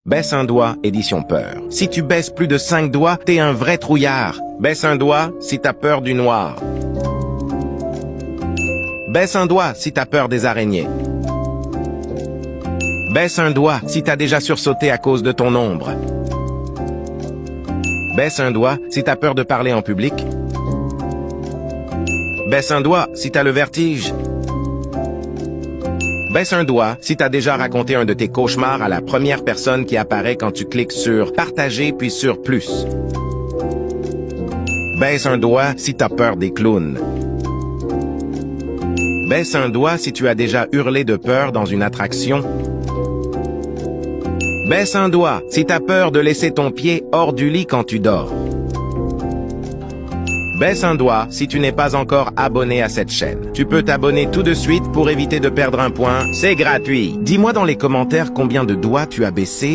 Baisse un doigt, édition peur. Si tu baisses plus de 5 doigts, t'es un vrai trouillard. Baisse un doigt si t'as peur du noir. Baisse un doigt si t'as peur des araignées. Baisse un doigt si t'as déjà sursauté à cause de ton ombre. Baisse un doigt si t'as peur de parler en public. Baisse un doigt si t'as le vertige. Baisse un doigt si t'as déjà raconté un de tes cauchemars à la première personne qui apparaît quand tu cliques sur « Partager » puis sur « Plus ». Baisse un doigt si t'as peur des clowns. Baisse un doigt si tu as déjà hurlé de peur dans une attraction. Baisse un doigt si t'as peur de laisser ton pied hors du lit quand tu dors. Baisse un doigt si tu n'es pas encore abonné à cette chaîne. Tu peux t'abonner tout de suite pour éviter de perdre un point. C'est gratuit. Dis-moi dans les commentaires combien de doigts tu as baissé.